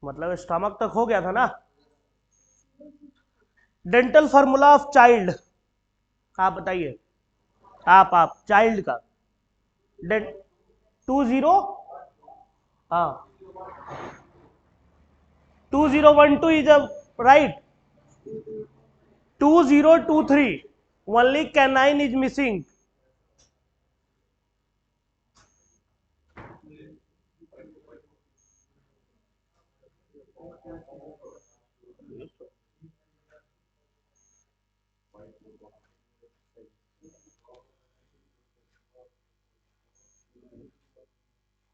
मतलब स्टमक तक हो गया था ना। डेंटल फार्मूला ऑफ चाइल्ड, आप बताइए। आप चाइल्ड का डेंट 20, हाँ 2012 is a right. 2023 only canine is missing.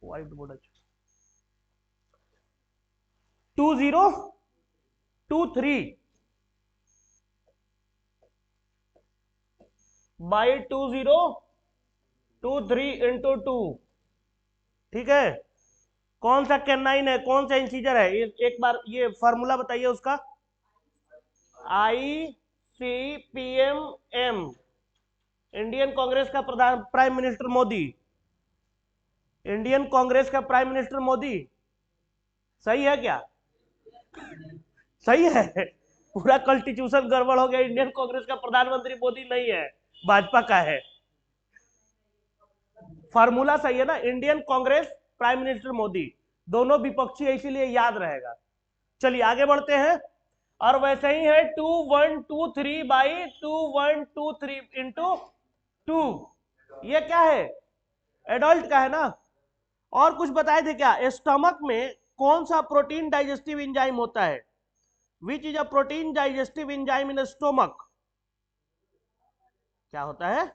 White board, 2023 by 2023 into 2, ठीक है। कौन सा कैनाइन है, कौन सा इंसीजर है, एक बार ये फार्मूला बताइए उसका। ICPM, इंडियन कांग्रेस का प्रधान prime minister Modi, Indian Congress का प्राइम मिनिस्टर मोदी। सही है क्या? सही है। पूरा कॉन्स्टिट्यूशन गड़बड़ हो गया, इंडियन कांग्रेस का प्रधानमंत्री मोदी नहीं है, भाजपा का है। फार्मूला सही है ना, Indian Congress prime minister Modi, दोनों विपक्षी है, इसीलिए याद रहेगा। चलिए आगे बढ़ते हैं। और वैसे ही है 2123 बाई 2123 इंटू 2, ये क्या है, एडल्ट का है ना। और कुछ बताए थे क्या, स्टमक में कौन सा प्रोटीन डाइजेस्टिव एंजाइम होता है? Which is a protein digestive enzyme in stomach? क्या होता है?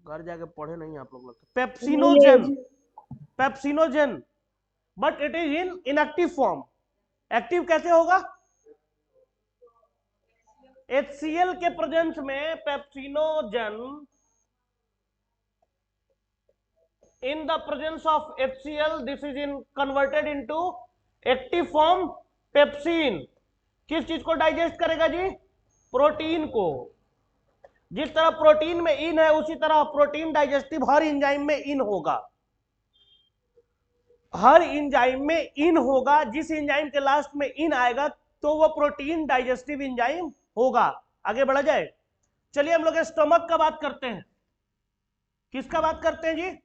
घर जाके पढ़े नहीं आप लोग, pepsinogen. Pepsinogen, but it is in inactive form. Active कैसे होगा? HCl के प्रेजेंस में pepsinogen, in the presence of HCl this is in converted into active form pepsin. किस चीज को डाइजेस्ट करेगा जी? प्रोटीन को। जिस तरह प्रोटीन में इन है उसी तरह प्रोटीन डाइजेस्टिव हर एंजाइम में इन होगा, हर एंजाइम में इन होगा। जिस एंजाइम के लास्ट में इन आएगा तो वो प्रोटीन डाइजेस्टिव एंजाइम होगा। आगे बढ़ा जाए। चलिए हम लोग स्टोमक का बात करते हैं। किसका बात करते हैं जी?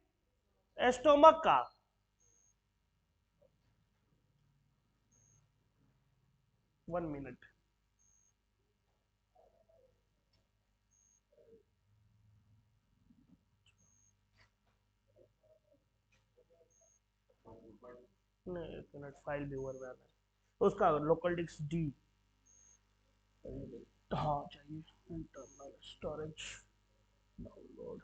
स्टोमक का। वन मिनट, नहीं एक मिनट, फाइल व्यूअर में आना है उसका, लोकल डिस्क डी, हाँ चाहिए, इंटरनल स्टोरेज डाउनलोड।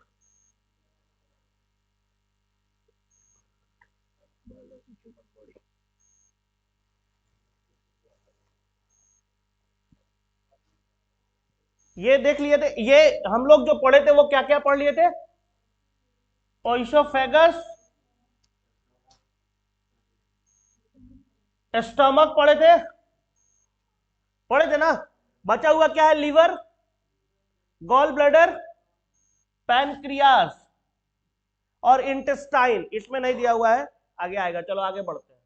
ये देख लिए थे, ये हम लोग जो पढ़े थे वो क्या क्या पढ़ लिए थे? ओइसोफेगस, स्टमक पढ़े थे ना। बचा हुआ क्या है? लीवर, गॉल ब्लैडर, पैनक्रियास और इंटेस्टाइन। इसमें नहीं दिया हुआ है, आगे आएगा। चलो आगे बढ़ते हैं।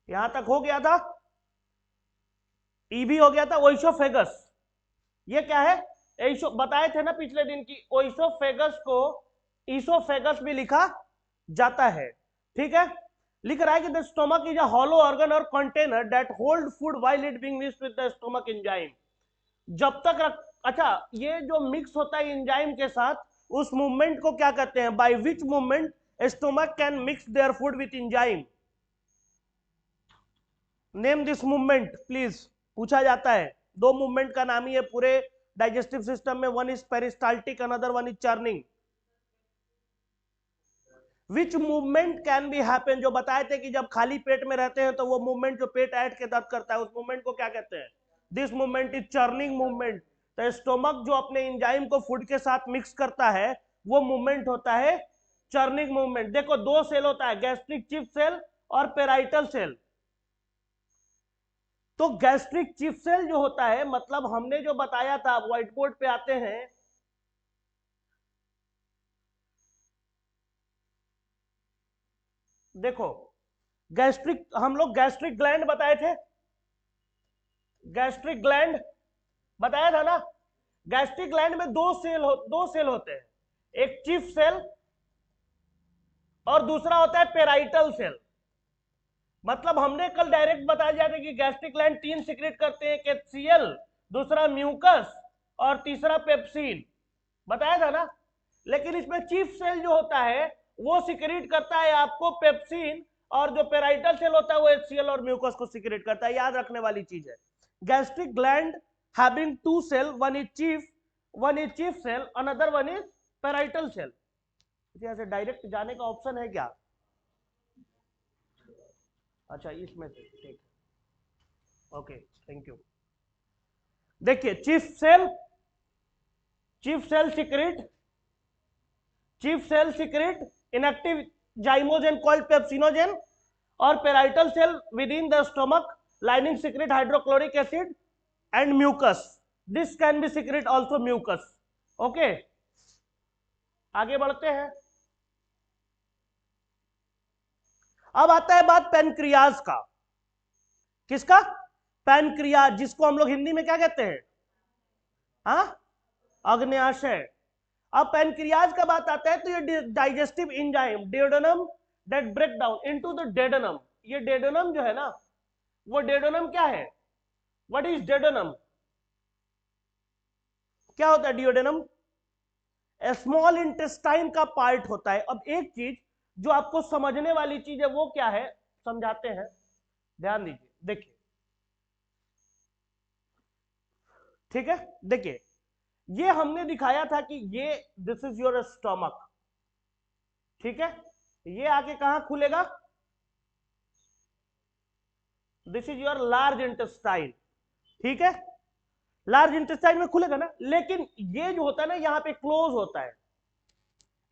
यहां तक हो गया था, ईबी हो गया था। ओइसोफेगस ये क्या है? बताए थे ना पिछले दिन की, ओइसोफेगस को ईसोफेगस भी लिखा जाता है, ठीक है। लिख रहा है कि the stomach is a hollow organ और container that hold food while it being mixed with the stomach enzyme. जब तक अच्छा, ये जो मिक्स होता है एंजाइम के साथ, उस मूवमेंट को क्या कहते हैं? By which movement stomach can mix their food with enzyme? Name this movement please, पूछा जाता है। दो मूवमेंट का नाम ही है पूरे डाइजेस्टिव सिस्टम में, one is peristaltic, another one is churning. Which movement can be happen, जो बताए थे कि जब खाली पेट में रहते हैं तो वो मूवमेंट जो पेट ऐठ के दर्द करता है, उस मूवमेंट को क्या कहते हैं? This movement is churning movement. तो स्टोमक जो अपने एंजाइम को फूड के साथ मिक्स करता है, वो मूवमेंट होता है चर्निंग मूवमेंट। देखो दो सेल होता है, गैस्ट्रिक चिप सेल और पेराइटल सेल। तो गैस्ट्रिक चीफ सेल जो होता है, मतलब हमने जो बताया था, व्हाइट बोर्ड पे आते हैं, देखो गैस्ट्रिक, हम लोग गैस्ट्रिक ग्लैंड बताए थे, गैस्ट्रिक ग्लैंड बताया था ना। गैस्ट्रिक ग्लैंड में दो सेल होते हैं, एक चीफ सेल और दूसरा होता है पेराइटल सेल। मतलब हमने कल डायरेक्ट बताया जाता है कि गैस्ट्रिक ग्लैंड 3 सिक्रेट करते हैं, एक HCl, दूसरा म्यूकस और तीसरा पेप्सिन, बताया था ना। लेकिन इसमें चीफ सेल जो होता है वो सिक्रेट करता है आपको पेप्सिन, और जो पेराइटल सेल होता है वो HCl और म्यूकस को सिक्रेट करता है। याद रखने वाली चीज है। Gastric gland having 2 cell, one is chief cell, another one is parietal cell. यहां से डायरेक्ट जाने का ऑप्शन है क्या? अच्छा, इसमें से, ठीक, ओके, थैंक यू। देखिए chief cell secrete inactive zymogen called pepsinogen, और parietal cell within the stomach lining secrete hydrochloric acid and mucus, this can be secrete also mucus. Okay, आगे बढ़ते हैं। अब आता है बात पैनक्रियाज का। किसका? पैनक्रियाज, जिसको हम लोग हिंदी में क्या कहते हैं? हाँ, अग्न्याशय। अब पैनक्रियाज का बात आता है तो ये digestive enzyme duodenum that break down into the duodenum. ये डेडोनम जो है ना, वो डेडोनम क्या है? What is duodenum? क्या होता है डिओडेनम? स्मॉल इंटेस्टाइन का पार्ट होता है। अब एक चीज जो आपको समझने वाली चीज है वो क्या है, समझाते हैं, ध्यान दीजिए। देखिए, ठीक है, देखिए ये हमने दिखाया था कि ये दिस इज योर स्टमक, ठीक है, ये आके कहां खुलेगा? This is your large intestine, ठीक है, लार्ज इंटेस्टाइन में खुलेगा ना। लेकिन ये जो होता है ना, यहां पे क्लोज होता है।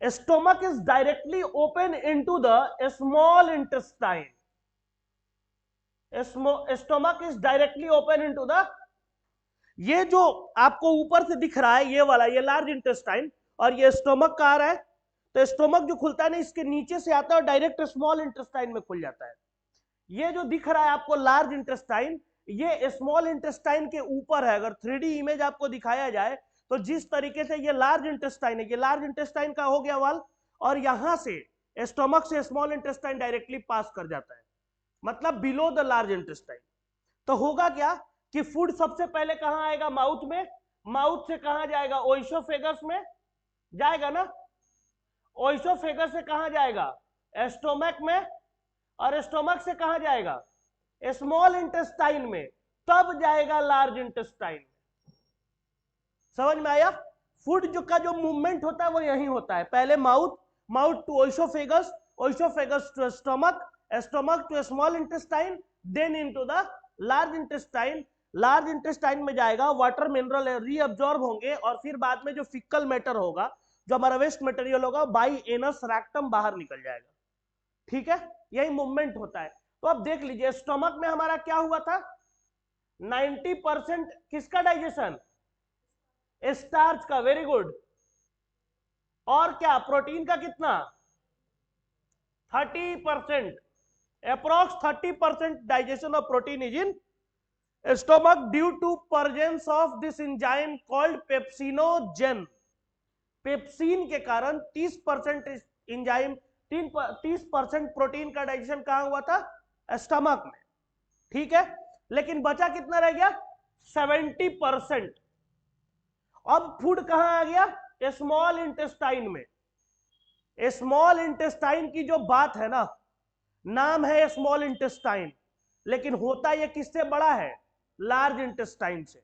Stomach is directly open into the small intestine. Stomach is directly open into the, ये जो आपको ऊपर से दिख रहा है ये वाला, ये लार्ज इंटेस्टाइन, और ये स्टोमक का आ रहा है। तो स्टोमक जो खुलता है ना, इसके नीचे से आता है और डायरेक्ट स्मॉल इंटेस्टाइन में खुल जाता है। ये जो दिख रहा है आपको लार्ज इंटेस्टाइन, ये स्मॉल इंटेस्टाइन के ऊपर है। अगर 3D इमेज आपको दिखाया जाए तो जिस तरीके से ये लार्ज इंटेस्टाइन है, ये लार्ज इंटेस्टाइन का हो गया वाल, और यहां से स्टोमक से स्मॉल इंटेस्टाइन डायरेक्टली पास कर जाता है, मतलब बिलो द लार्ज इंटेस्टाइन। तो होगा क्या कि फूड सबसे पहले कहां आएगा? माउथ में। माउथ से कहां जाएगा? ओइसोफेगस में जाएगा ना। ओइसोफेगस से कहां जाएगा? स्टोमक में। और स्टोमक से कहां जाएगा? स्मॉल इंटेस्टाइन में, तब जाएगा लार्ज इंटेस्टाइन। समझ में आया? फूड जो का जो मूवमेंट होता है वो यही होता है, पहले mouth to oesophagus, oesophagus to stomach, stomach to small intestine, then into the large intestine. Large intestine में जाएगा, वाटर मिनरल रीअब्जॉर्ब होंगे, और फिर बाद में जो फिकल मैटर होगा, जो हमारा वेस्ट मटेरियल होगा, बाई एनस रैक्टम बाहर निकल जाएगा। ठीक है, यही मूवमेंट होता है। तो अब देख लीजिए, स्टमक में हमारा क्या हुआ था? 90% किसका डाइजेशन? स्टार्च का, वेरी गुड। और क्या, प्रोटीन का कितना? 30%, approx 30% digestion of protein is in stomach due to presence of this enzyme called pepsinogen. Pepsin के कारण 30% एंजाइम, 30% प्रोटीन का डाइजेशन कहां हुआ था? स्टमक में। ठीक है, लेकिन बचा कितना रह गया? 70%। अब फूड कहां आ गया? स्मॉल इंटेस्टाइन में। स्मॉल इंटेस्टाइन की जो बात है ना, नाम है स्मॉल इंटेस्टाइन, लेकिन होता यह किससे बड़ा है? लार्ज इंटेस्टाइन से।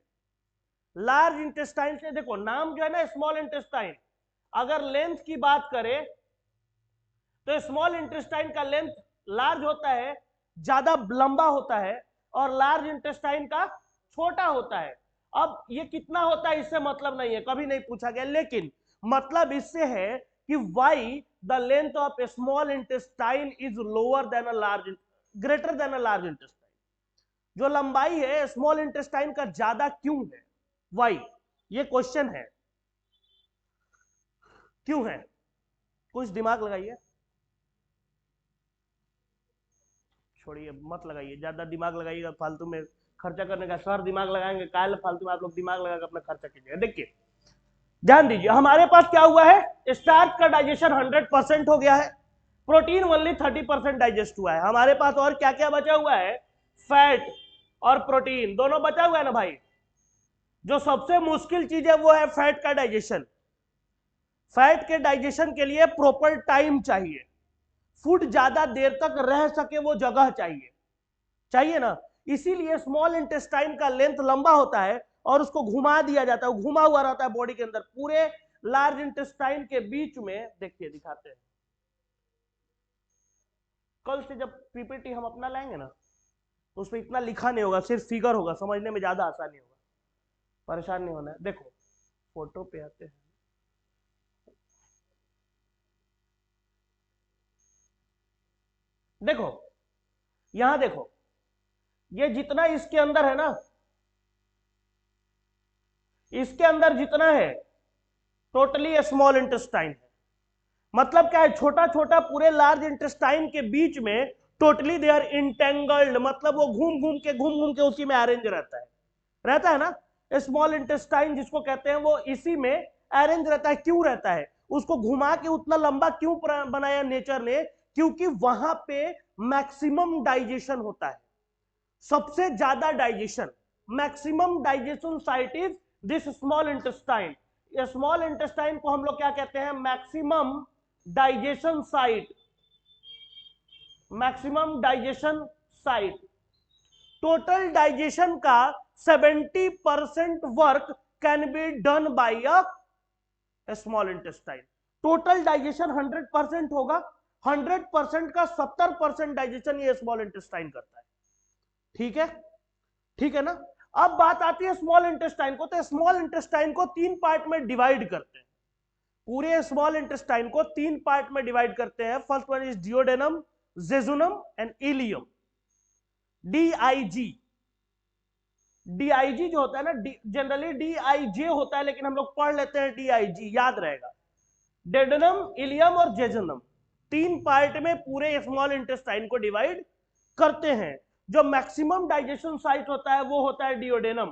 लार्ज इंटेस्टाइन से, देखो नाम जो है ना स्मॉल इंटेस्टाइन, अगर लेंथ की बात करें तो स्मॉल इंटेस्टाइन का लेंथ लार्ज होता है, ज्यादा लंबा होता है, और लार्ज इंटेस्टाइन का छोटा होता है। अब ये कितना होता है इससे मतलब नहीं है, कभी नहीं पूछा गया, लेकिन मतलब इससे है कि why the length of small intestine is lower than a large, greater than a large intestine. जो लंबाई है स्मॉल इंटेस्टाइन का ज्यादा क्यों है? वाई? ये क्वेश्चन है, क्यों है? कुछ दिमाग लगाइए, छोड़िए मत लगाइए, ज्यादा दिमाग लगाइएगा फालतू में खर्चा करने का। सर दिमाग लगाएंगे काल, फालतू में आप लोग दिमाग लगाकर अपना खर्चा कीजिएगा। देखिए ध्यान दीजिए, हमारे पास क्या हुआ है, स्टार्च का डाइजेशन 100% हो गया है, प्रोटीन ओनली 30% डाइजेस्ट हुआ है। हमारे पास और क्या क्या बचा हुआ है, फैट और प्रोटीन दोनों बचा हुआ है ना भाई। जो सबसे मुश्किल चीज है वो है फैट का डाइजेशन। फैट के डाइजेशन के लिए प्रॉपर टाइम चाहिए, फूड ज्यादा देर तक रह सके वो जगह चाहिए, चाहिए ना। इसीलिए स्मॉल इंटेस्टाइन का लेंथ लंबा होता है और उसको घुमा दिया जाता है, घुमा हुआ रहता है बॉडी के अंदर, पूरे लार्ज इंटेस्टाइन के बीच में। देखिए दिखाते हैं, कल से जब पीपीटी हम अपना लाएंगे ना तो उसमें इतना लिखा नहीं होगा, सिर्फ फिगर होगा, समझने में ज्यादा आसानी होगा, परेशान नहीं होना है। देखो फोटो पे आते हैं, देखो यहां देखो, ये जितना इसके अंदर है ना, इसके अंदर जितना है टोटली स्मॉल इंटेस्टाइन है। मतलब क्या है, छोटा छोटा पूरे लार्ज इंटेस्टाइन के बीच में टोटली दे आर इंटेंगल्ड, मतलब वो घूम घूम के उसी में अरेंज रहता है ना। स्मॉल इंटेस्टाइन जिसको कहते हैं वो इसी में अरेंज रहता है। क्यों रहता है, उसको घुमा के उतना लंबा क्यों बनाया नेचर ने? क्योंकि वहां पे मैक्सिमम डाइजेशन होता है, सबसे ज्यादा digestion, maximum digestion site is this small intestine. Small intestine को हम लोग क्या कहते हैं, maximum digestion site, maximum digestion site. Total digestion का 70% work can be done by a small intestine. Total digestion 100% होगा, 100% का 70% डाइजेशन ये स्मॉल इंटेस्टाइन करता है। ठीक है, ठीक है ना। अब बात आती है स्मॉल इंटेस्टाइन को, तो स्मॉल इंटेस्टाइन को 3 पार्ट में डिवाइड करते हैं। पूरे स्मॉल इंटेस्टाइन को 3 पार्ट में डिवाइड करते हैं। First one is duodenum, jejunum and ileum. DIG, DIG जो होता है ना, जनरली डीआईजे होता है, लेकिन हम लोग पढ़ लेते हैं डीआईजी, याद रहेगा। डेडनम, इलियम और जेजुनम, 3 पार्ट में पूरे स्मॉल इंटेस्टाइन को डिवाइड करते हैं। जो मैक्सिमम डाइजेशन साइट होता है वो होता है डिओडेनम।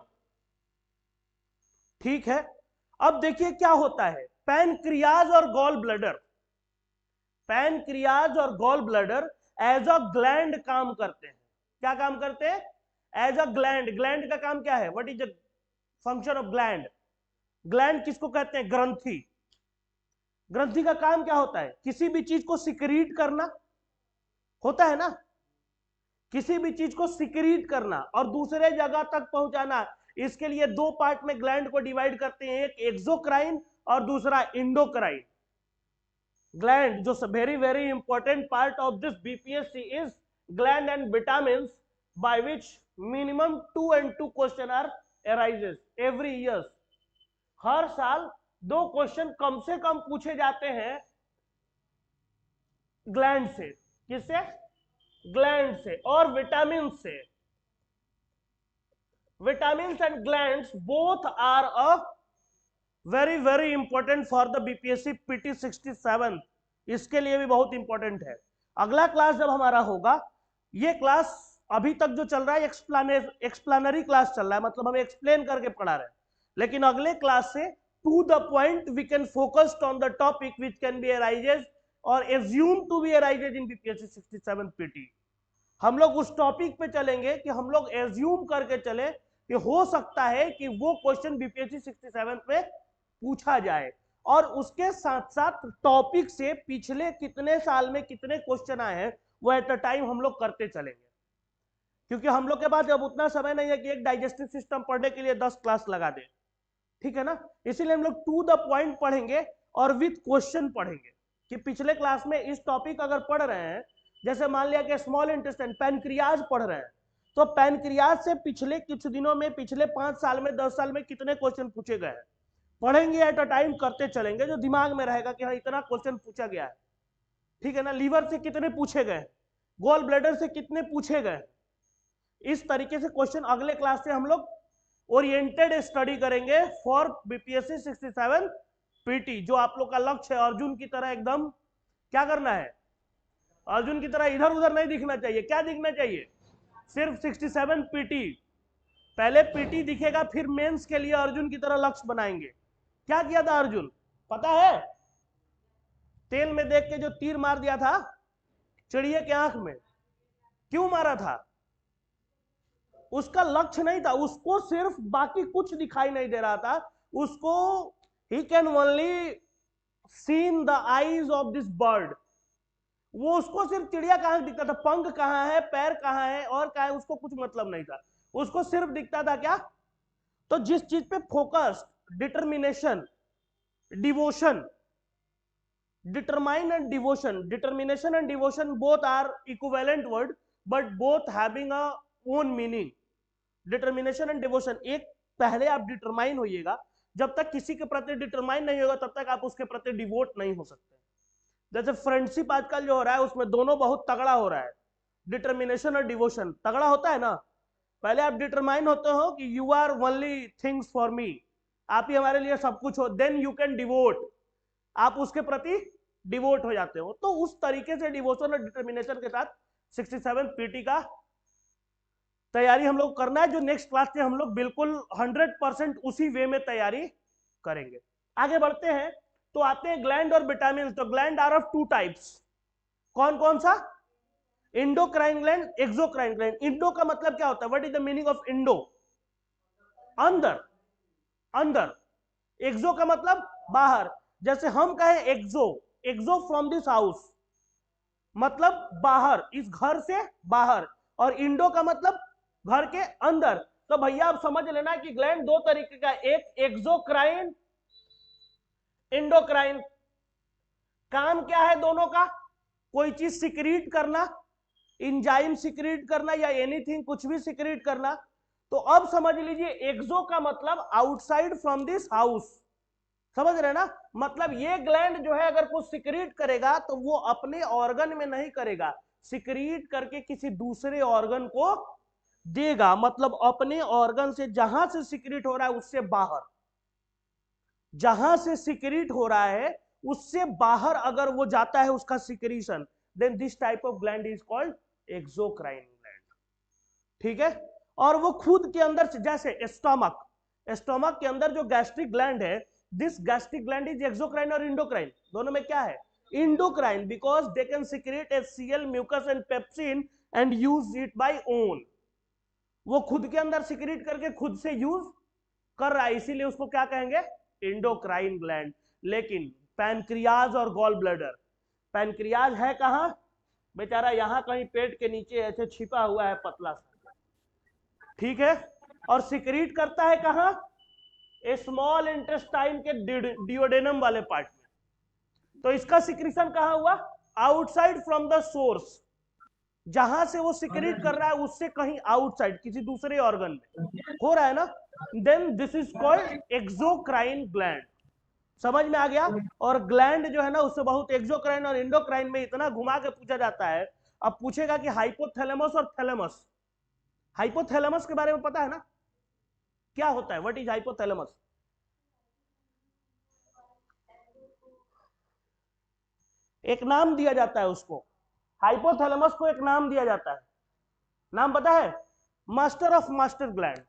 ठीक है, अब देखिए क्या होता है, पैनक्रियाज और गॉल ब्लैडर, पैनक्रियाज और gall bladder as a gland काम करते हैं। क्या काम करते हैं? As a gland. ग्लैंड का काम क्या है, what is the function of gland? Gland किसको कहते हैं? ग्रंथि। ग्रंथि का काम क्या होता है? किसी भी चीज को सिक्रीट करना होता है ना, किसी भी चीज को सिक्रीट करना और दूसरे जगह तक पहुंचाना। इसके लिए 2 पार्ट में ग्लैंड को डिवाइड करते हैं, एक एक्सोक्राइन और दूसरा इंडोक्राइन। ग्लैंड जो very very important part of this BPSC is gland and vitamin, by which minimum 2 and 2 question are arises every year. हर साल 2 क्वेश्चन कम से कम पूछे जाते हैं ग्लैंड से। किससे? ग्लैंड से और विटामिन से। Vitamin and glands both are a very very important for the BPSC PT 67। इसके लिए भी बहुत इंपॉर्टेंट है। अगला क्लास जब हमारा होगा, ये क्लास अभी तक जो चल रहा है एक्सप्लानरी क्लास चल रहा है, मतलब हम एक्सप्लेन करके पढ़ा रहे हैं, लेकिन अगले क्लास से to the point we can focused on the topic which can be arises और assume to be arises in BPSC 67 PT. हम लोग उस टॉपिक पे चलेंगे कि हम लोग एज्यूम करके चले कि हो सकता है कि वो क्वेश्चन बीपीएससी 67 पे पूछा जाए, और उसके साथ साथ टॉपिक से पिछले कितने साल में कितने क्वेश्चन आए हैं वो एट अ टाइम हम लोग करते चलेंगे। क्योंकि हम लोग के पास अब उतना समय नहीं है कि एक डाइजेस्टिव सिस्टम पढ़ने के लिए 10 क्लास लगा दें, ठीक है ना। इसीलिए हम लोग टू द पॉइंट पढ़ेंगे और विथ क्वेश्चन पढ़ेंगे कि पिछले क्लास में इस टॉपिक अगर पढ़ रहे हैं, जैसे मान लिया कि स्मॉल इंटेस्टाइन पैनक्रियाज पढ़ रहे हैं, तो पैनक्रियाज से पिछले कुछ दिनों में, पिछले 5 साल में, 10 साल में कितने क्वेश्चन पूछे गए हैं, पढ़ेंगे एट अ टाइम, करते चलेंगे, जो दिमाग में रहेगा कि हाँ इतना क्वेश्चन पूछा गया है, ठीक है ना। लीवर से कितने पूछे गए, गॉल ब्लैडर से कितने पूछे गए, इस तरीके से क्वेश्चन अगले क्लास से हम लोग ओरिएंटेड स्टडी करेंगे फॉर बीपीएससी 67 पीटी। जो आप लोग का लक्ष्य है अर्जुन की तरह एकदम क्या करना है, अर्जुन की तरह इधर उधर नहीं दिखना चाहिए। क्या दिखना चाहिए, सिर्फ 67 पीटी। पहले पीटी दिखेगा फिर मेंस के लिए अर्जुन की तरह लक्ष्य बनाएंगे। क्या किया था अर्जुन पता है, तेल में देख के जो तीर मार दिया था चिड़िया के आंख में, क्यों मारा था, उसका लक्ष्य नहीं था, उसको सिर्फ बाकी कुछ दिखाई नहीं दे रहा था, उसको he can only seen the eyes of this bird. वो उसको सिर्फ चिड़िया का आंख दिखता था, पंख कहां है, पैर कहां है और क्या है, उसको कुछ मतलब नहीं था, उसको सिर्फ दिखता था क्या। तो जिस चीज पे focus, determination, devotion, determine and devotion, determination and devotion both are equivalent word but both having a own meaning. determination and devotion, एक पहले आप डिटरमाइन होइएगा, जब तक किसी के प्रति डिटरमाइन नहीं होगा तब तक आप उसके प्रति डिवोट नहीं हो सकते। जैसे फ्रेंडशिप आजकल जो हो रहा है उसमें दोनों बहुत तगड़ा हो रहा है, डिटर्मिनेशन और डिवोशन तगड़ा होता है ना। पहले आप डिटरमाइन होते हो कि you are only things for me, आप ही हमारे लिए सब कुछ हो, देन यू कैन डिवोट, आप उसके प्रति डिवोट हो जाते हो। तो उस तरीके से डिवोशन और डिटर्मिनेशन के साथ 67 पीटी का तैयारी हम लोग करना है, जो नेक्स्ट क्लास से हम लोग बिल्कुल 100% उसी वे में तैयारी करेंगे। आगे बढ़ते हैं तो आते हैं ग्लैंड और विटामिन। तो gland are of two types, कौन कौन सा, endocrine gland, exocrine gland. Endo का मतलब क्या होता है, what is the meaning of endo, अंदर, अंदर। एक्सो का मतलब बाहर, जैसे हम कहें exo, exo from this house मतलब बाहर, इस घर से बाहर, और इंडो का मतलब घर के अंदर। तो भैया आप समझ लेना कि ग्लैंड दो तरीके का, एक एक्सोक्राइन, इंडोक्राइन। काम क्या है दोनों का, कोई चीज सिक्रीट करना, इंजाइम सिक्रीट करना या एनीथिंग कुछ भी सिक्रीट करना। तो अब समझ लीजिए एक्सो का मतलब आउटसाइड फ्रॉम दिस हाउस, समझ रहे ना, मतलब ये ग्लैंड जो है अगर कुछ सिक्रीट करेगा तो वो अपने ऑर्गन में नहीं करेगा, सिक्रीट करके किसी दूसरे ऑर्गन को देगा, मतलब अपने ऑर्गन से जहां से सिक्रीट हो रहा है उससे बाहर, जहां से सिक्रीट हो रहा है उससे बाहर अगर वो जाता है उसका secretion, then this type of gland is called exocrine gland. ठीक है, और वो खुद के अंदर से, जैसे स्टमक, स्टमक के अंदर जो गैस्ट्रिक ग्लैंड है, this gastric gland is exocrine और इंडोक्राइन, दोनों में क्या है, endocrine, because they can secrete HCl, mucus and pepsin and use it by own. वो खुद के अंदर सिक्रेट करके खुद से यूज कर रहा है, इसीलिए उसको क्या कहेंगे, इंडोक्राइन ग्लैंड। लेकिन पैनक्रियाज और गॉल ब्लैडर, पैनक्रियाज है कहां बेचारा, यहां कहीं पेट के नीचे ऐसे छिपा हुआ है पतला सा, ठीक है, और सिक्रीट करता है कहां, स्मॉल इंटेस्टाइन के डिओडेनम वाले पार्ट में। तो इसका सिक्रीशन कहां हुआ, आउटसाइड फ्रॉम द सोर्स, जहां से वो सिक्रीट कर रहा है उससे कहीं आउटसाइड किसी दूसरे ऑर्गन में हो रहा है ना, then this is called exocrine gland. समझ में आ गया। और ग्लैंड जो है ना उससे बहुत, एक्सोक्राइन और इंडोक्राइन में इतना घुमा के पूछा जाता है। अब पूछेगा कि हाइपोथैलेमस और थैलेमस, हाइपोथैलेमस के बारे में पता है ना, क्या होता है, व्हाट इज हाइपोथैलेमस, एक नाम दिया जाता है उसको, हाइपोथैलेमस को एक नाम दिया जाता है, नाम पता है, master of master gland.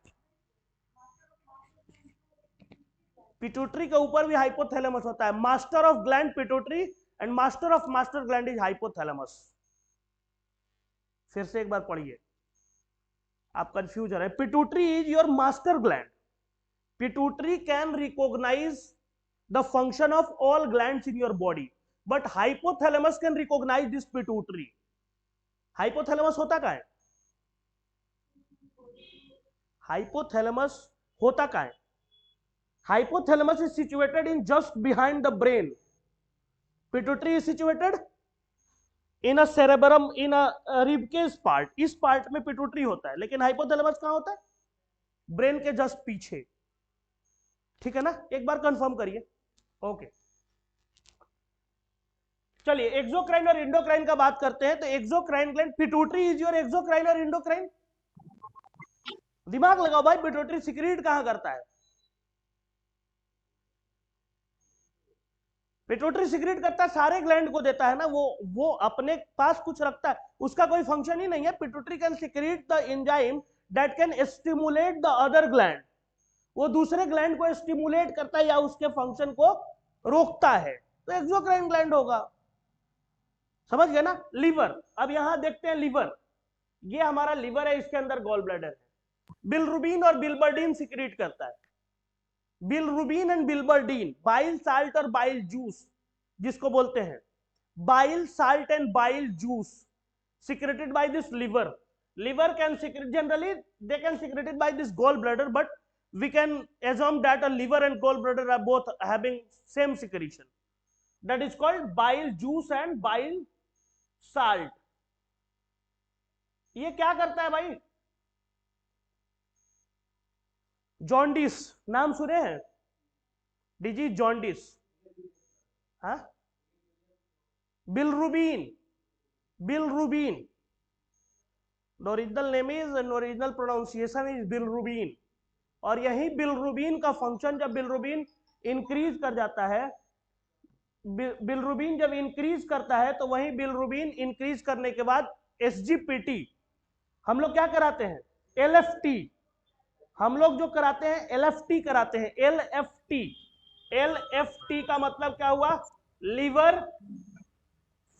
Pituitary के ऊपर भी हाइपोथैलेमस होता है, master of gland pituitary and master of master gland is hypothalamus. फिर से एक बार पढ़िए, आप कंफ्यूज हो रहे हैं। Pituitary is your master gland, pituitary can recognise the function of all glands in your body, but hypothalamus can recognise this pituitary. Hypothalamus होता क्या है, हाइपोथैलेमस होता क्या है, hypothalamus is situated in just behind the brain, pituitary is situated in a cerebrum, in a ribcage part, इस part में pituitary होता है, लेकिन हाइपोथैलेमस कहां होता है, ब्रेन के जस्ट पीछे। ठीक है ना, एक बार कंफर्म करिए। ओके, चलिए एक्सोक्राइन और इंडोक्राइन का बात करते हैं। तो exocrine gland, pituitary is your exocrine और इंडोक्राइन, दिमाग लगाओ भाई, पिट्यूटरी सिक्रीट कहां करता है? पिट्यूटरी सिक्रीट करता है सारे ग्लैंड को देता है ना, वो अपने पास कुछ रखता है, उसका कोई फंक्शन ही नहीं है। Pituitary can secrete the enzyme that can stimulate the other gland, वो दूसरे ग्लैंड को स्टिमुलेट करता है या उसके फंक्शन को रोकता है, तो एक्सोक्राइन ग्लैंड होगा। समझ गए ना? लीवर, अब यहां देखते हैं लीवर, ये हमारा लीवर है, इसके अंदर गॉल ब्लैडर है। बिलरुबिन और बिल्बर्डिन सिक्रीट करता है। बिलरुबिन एंड बिल्बर्डिन, बाइल साल्ट और बाइल जूस जिसको बोलते हैं, bile salt and bile juice secreted by this liver can secrete, generally they can secreted by this gallbladder, but we can assume that a liver and gallbladder are both having same secretion, that is called bile juice and bile salt. ये क्या करता है भाई? Jaundice नाम सुने हैं? Disease jaundice, हाँ? Bilirubin, bilirubin, the original name is and original pronunciation is bilirubin, और यही बिलरुबिन का फंक्शन, जब बिलरुबिन इंक्रीज कर जाता है, बिलरुबिन जब इंक्रीज करता है तो वही बिलरुबिन इंक्रीज करने के बाद एसजीपीटी, हम लोग क्या कराते हैं? एलएफटी, हम लोग जो कराते हैं एलएफटी कराते हैं, एलएफटी। एलएफटी का मतलब क्या हुआ? Liver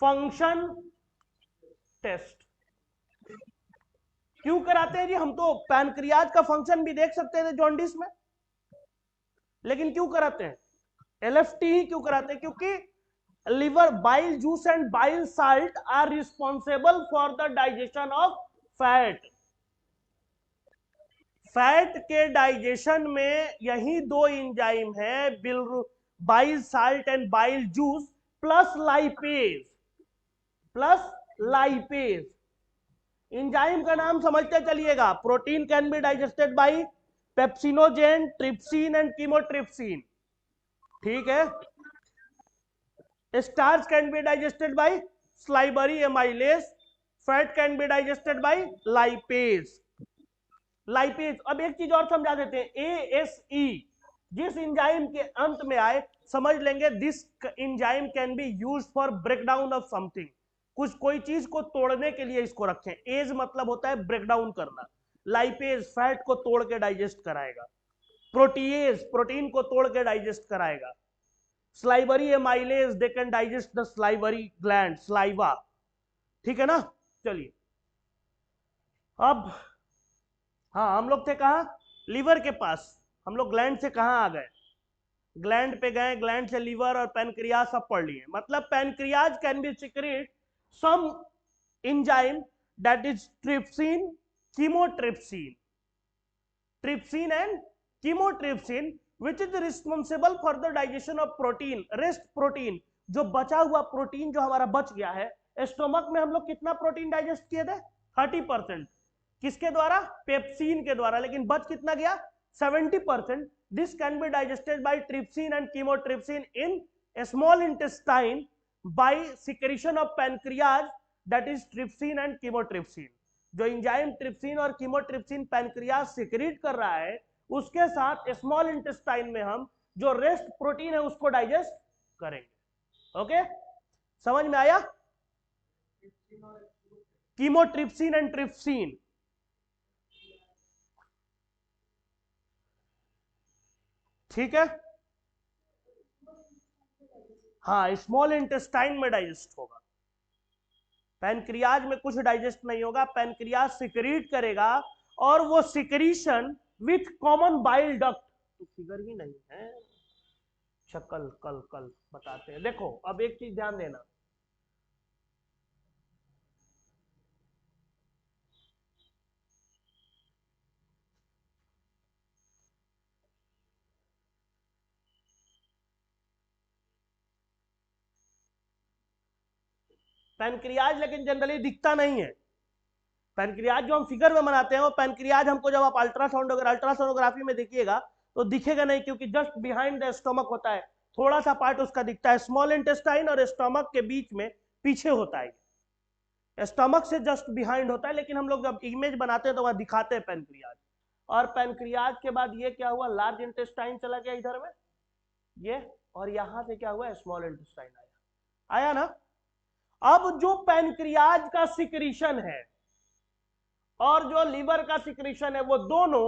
function test. क्यों कराते हैं जी? हम तो पैनक्रियाज का फंक्शन भी देख सकते थे जॉन्डिस में, लेकिन क्यों कराते हैं? एलएफटी ही क्यों कराते हैं? क्योंकि liver, bile juice and bile salt are responsible for the digestion of fat. Fat के डाइजेशन में यही दो एंजाइम है, bile salt and bile juice plus lipase, plus lipase. Enzyme का नाम समझते चलिएगा, protein can be digested by pepsinogen, trypsin and chymotrypsin, ठीक है? Starch can be digested by salivary amylase, fat can be digested by lipase. Lipase, अब एक चीज और समझा देते हैं, एएसई जिस एंजाइम के अंत में आए समझ लेंगे, this enzyme can be used for breakdown of something, कुछ कोई चीज को तोड़ने के लिए इसको रखें। एज मतलब होता है ब्रेकडाउन करना, लाइपेज फैट को तोड़ के डाइजेस्ट कराएगा, प्रोटीएज प्रोटीन को तोड़ के डाइजेस्ट कराएगा, salivary amylase they can digest the salivary gland, saliva, ठीक है ना? चलिए अब, हाँ हम लोग थे कहा? लीवर के पास। हम लोग ग्लैंड से कहां आ गए? ग्लैंड पे गए, ग्लैंड से लीवर और पैनक्रियाज सब पढ़ लिए। मतलब pancreas can be secrete some enzyme that is trypsin, chymotrypsin, trypsin and chymotrypsin, which is responsible for the digestion of protein, rest protein, जो बचा हुआ प्रोटीन जो हमारा बच गया है। स्टोमक में हम लोग कितना प्रोटीन डाइजेस्ट किए थे? 30%। किसके द्वारा? पेप्सिन के द्वारा, लेकिन बच कितना गया? 70%। This can be digested bye trypsin and chymotrypsin in small intestine by secretion of pancreas, that is trypsin and chymotrypsin। जो एंजाइम ट्रिप्सिन और कीमोट्रिप्सिन पैनक्रियाज सिक्रीट कर रहा है, उसके साथ स्मॉल इंटेस्टाइन में हम जो रेस्ट प्रोटीन है उसको डाइजेस्ट करेंगे। ओके, समझ में आया? कीमोट्रिप्सिन एंड ट्रिप्सिन, ठीक है? हाँ, स्मॉल इंटेस्टाइन में डाइजेस्ट होगा, पैनक्रियाज में कुछ डाइजेस्ट नहीं होगा। पैनक्रियाज सिक्रीट करेगा और वो secretion with common bile duct, तो फिगर ही नहीं है, शक्ल कल कल बताते हैं। देखो अब एक चीज ध्यान देना, पैनक्रियाज लेकिन जनरली दिखता नहीं है। पैनक्रियाज जो हम फिगर में बनाते हैं वो पैनक्रियाज हमको जब आप अल्ट्रासाउंडोग्राफी में देखिएगा तो दिखेगा नहीं, क्योंकि जस्ट बिहाइंड द स्टमक होता है, थोड़ा सा पार्ट उसका दिखता है, स्मॉल इंटेस्टाइन और स्टमक के बीच में पीछे होता है, स्टमक से जस्ट बिहाइंड होता है, लेकिन हम लोग जब इमेज बनाते हैं तो वहां दिखाते हैं पैनक्रियाज। और पैनक्रियाज के बाद ये क्या हुआ, लार्ज इंटेस्टाइन चला गया इधर में ये, और यहां से क्या हुआ, स्मॉल इंटेस्टाइन आया ना। अब जो पैनक्रियाज का सिक्रीशन है और जो लीवर का सिक्रीशन है वो दोनों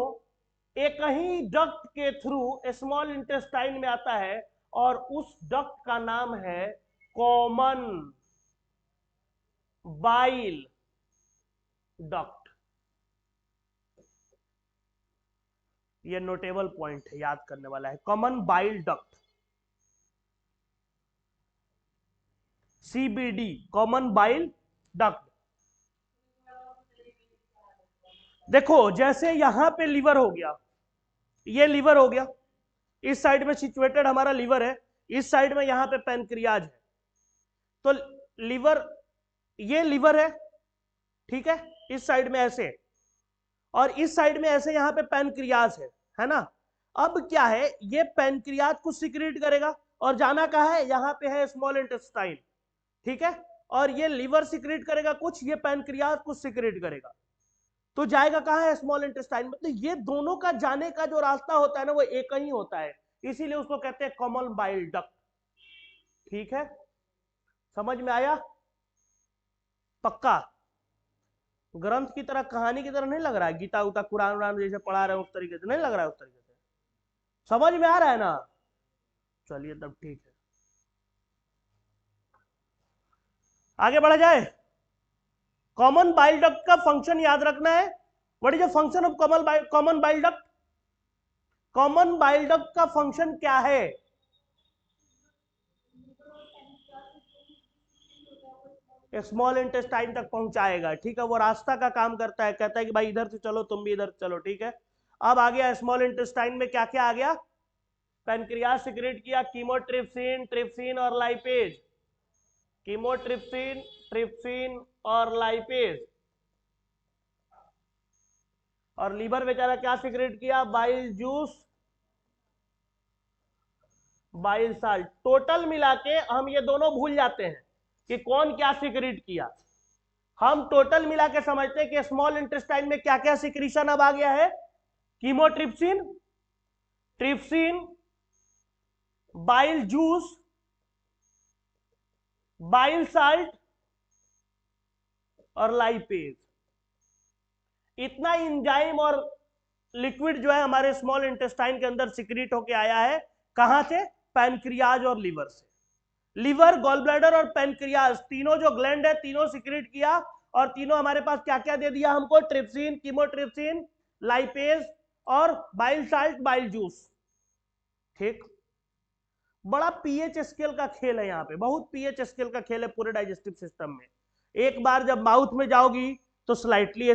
एक ही डक्ट के थ्रू स्मॉल इंटेस्टाइन में आता है, और उस डक्ट का नाम है कॉमन बाइल डक्ट। ये नोटेबल पॉइंट है, याद करने वाला है, common bile duct, CBD, common bile duct. देखो जैसे यहां पे लीवर हो गया, ये लीवर हो गया, इस साइड में सिचुएटेड हमारा लीवर है, इस साइड में यहां पे पैनक्रियाज है। तो लीवर, ये लीवर है, ठीक है, इस साइड में ऐसे, और इस साइड में ऐसे यहां पे पैनक्रियाज है ना। अब क्या है, ये पैनक्रियाज कुछ सिक्रीट करेगा और जाना कहां है, यहां पे है स्मॉल इंटेस्टाइन, ठीक है, और ये लीवर सिक्रीट करेगा कुछ, ये पैनक्रियाज कुछ सिक्रीट करेगा, तो जाएगा कहां है, स्मॉल इंटेस्टाइन में। तो ये दोनों का जाने का जो रास्ता होता है ना वो एक ही होता है, इसीलिए उसको कहते हैं कॉमन बाइल डक्ट। ठीक है, समझ में आया, पक्का। ग्रंथ की तरह, कहानी की तरह नहीं लग रहा है, गीता उता कुरान उरान जैसे पढ़ा रहे हैं उस तरीके से नहीं लग रहा है, उस तरीके से समझ में आ रहा है ना। चलिए तब ठीक है, आगे बढ़ा जाए। कॉमन बाइल डक्ट का फंक्शन याद रखना है। What is the function of common bile duct? Common bile duct का फंक्शन क्या है? स्मॉल इंटेस्टाइन तक पहुंचाएगा, ठीक है, वो रास्ता का काम करता है, कहता है कि भाई इधर से चलो, तुम भी इधर चलो, ठीक है। अब आ गया स्मॉल इंटेस्टाइन में क्या क्या आ गया, पैनक्रियाज सिक्रेट किया कीमोट्रिप्सिन, ट्रिप्सिन और लाइपेज, कीमोट्रिप्सिन, ट्रिप्सिन और लाइपेज। और लीवर बेचारा क्या सिक्रेट किया, bile juice, bile salt. Total मिला के हम ये दोनों भूल जाते हैं कि कौन क्या सिक्रेट किया, हम टोटल मिला के समझते हैं कि स्मॉल इंटेस्टाइन में क्या क्या सिक्रीशन अब आ गया है, chymotrypsin, trypsin, bile juice, bile salt और लाइपेज। इतना एंजाइम और लिक्विड जो है हमारे स्मॉल इंटेस्टाइन के अंदर सिक्रीट होके आया है, कहां से, पैनक्रियाज और लीवर से। लीवर, गॉल ब्लैडर और पैनक्रियाज तीनों जो ग्लैंड है, तीनों सिक्रीट किया, और तीनों हमारे पास क्या क्या दे दिया हमको, ट्रिप्सिन, कीमोट्रिप्सिन, लाइपेज और बाइल साल्ट, बाइल जूस। ठीक, बड़ा पीएच स्केल का खेल है यहाँ पे, बहुत पीएच स्केल का खेल है पूरे डाइजेस्टिव सिस्टम में। एक बार जब माउथ में जाओगी तो स्लाइटली